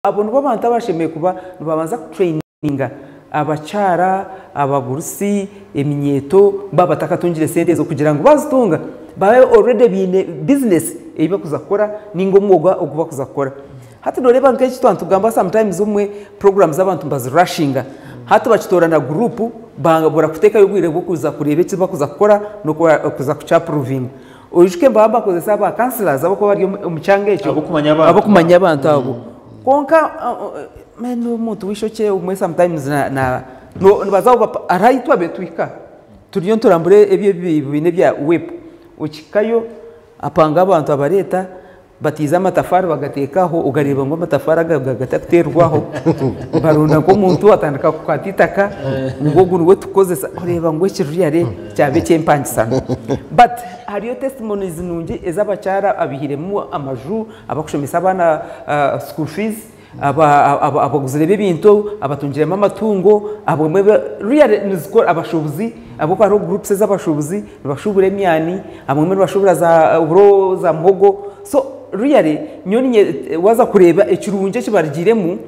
abo nibo bantu abashemeye kuba babanza traininga abacara abagurusi eminyeto babatakatungire sente zo kugira ngo bazitunga babe already bine business iba kuzakora ningo mwoga okuba kuzakora hati doreba nkechi twantugamba sometimes umwe programs abantu bazirushinga hati bachitorana group bangabura kuteka yogwire kuza kurebe kiba kuzakora no kuza kucha proving ujuke mbamba kozesa ba counselors abako bari umucyange cyo abo kumanya abantu abo konka meno muntu wishoke umwe sometimes na no bazaho arayitwa betwika turiyo turambure ebyo bine bya web ukikayo apanga abantu abareta batiza amatafari bagatekaho ugareba ngo amatafari agataterwaho barunda ko muntu atandika kwatitaka ngo gurwe tukoze ureba ngo ikiruyare cyabe cyempangisana but hariyo testimonies nungi ezabacara abihiremo amaju abakushomesa abana school fees abaguzire bintu abatungiremo amatungo abomwe real niziko abashobuzi abo kwa groups z'abashobuzi bashubure myani abomwe bashubura za bro za mhogo so really nyoni waza kureba ekirunje kibarigiremu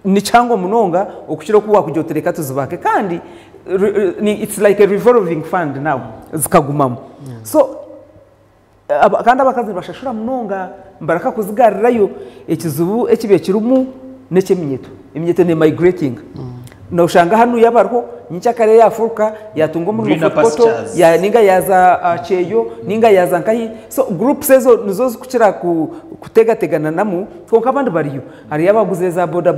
ni cyangwa munonga okushira kuba kujyotereka tuzubake kandi it's like a revolving fund now zikagumamo so kandi abakazi bashashura munonga mbaraka kuzigarirayo ekizubu ekibe kirumu n'ekiminyeto iminyeto ne migrating no ushanga hanu yabarho nyicyakare yafuruka yatungo muri foto ya ninga yaza cheyo ninga yaza nkahi so groups ezo nizo zikukira kutegategana namu konka abandi bariyo hari yabaguze za boda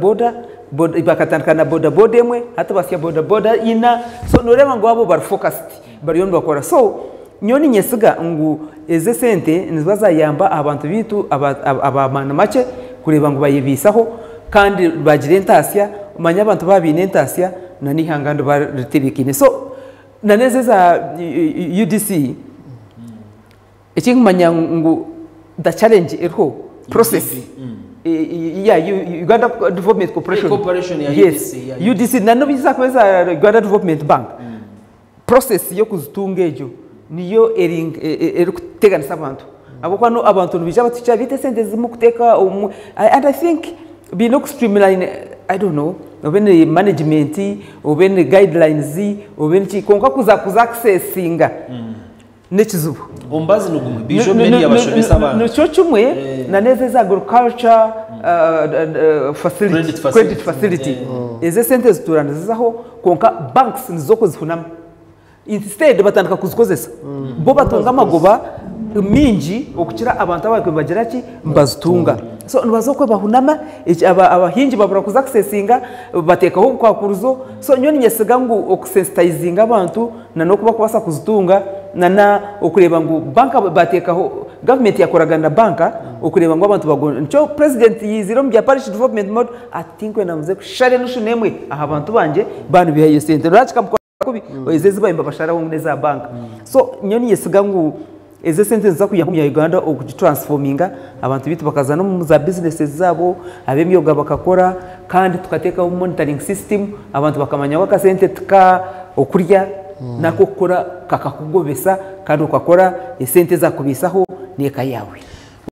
bakatandikana boda emwe hata basya boda ina so noreba ngo abo bar focused bariyo ndakora so nyoni nyesiga ngo eze sente nizbazayamba abantu bitu abamana make kureba ngo bayibisaho kandi bagire entasya manya abantu babine entasya na nihangando baritebikine so naneze za UDC ekingumanya ngo the challenge erho process Uganda Development Corporation yes UDC nano biza kweza Uganda Development Bank process yo kuzitunga ejo niyo erikuteganisa abantu abo kwano abantu bija baticha bite sente zimu kuteka and I think be no streamline I don't know obene management obene guidelines obene chikonka kuza accessinga nechizubu ombazi nugumwe bijo meni yabashomesa abantu no cyocumwe naneze za agriculture credit facility eze sente ziturana zizaho konka banks nizoko zifunama instead batandika kuzikozesa bo batunga amagoba minji okukira abantu abakwe bagira ki mbazitunga so nibazokwe bahunama abahinji babura kuza accessinga batekaho kwa kuruzo so nyoni nyesiga ngo okusensitizinga abantu na no kuba kubasa kuzitunga na okureba ngo banka batekaho government yakoraga na banka okureba ngo abantu bagonje cyo president yiziro mu bya parish development mode atinkwe namuze kushare nushunemwe aha abantu banje bantu bihaye sente rachika kubi ezezi bayimba bashara wo neza bank so nyoni yesiga ngo eze sente za kuya Uganda okutransforminga abantu bitu bakazana mu za businesses zabo abemyoga bakakora kandi tukateka monitoring system abantu bakamanya waka sente tuka okurya nako kukora kakakugobesa kandi ukakora esente za kubisaho neka yawe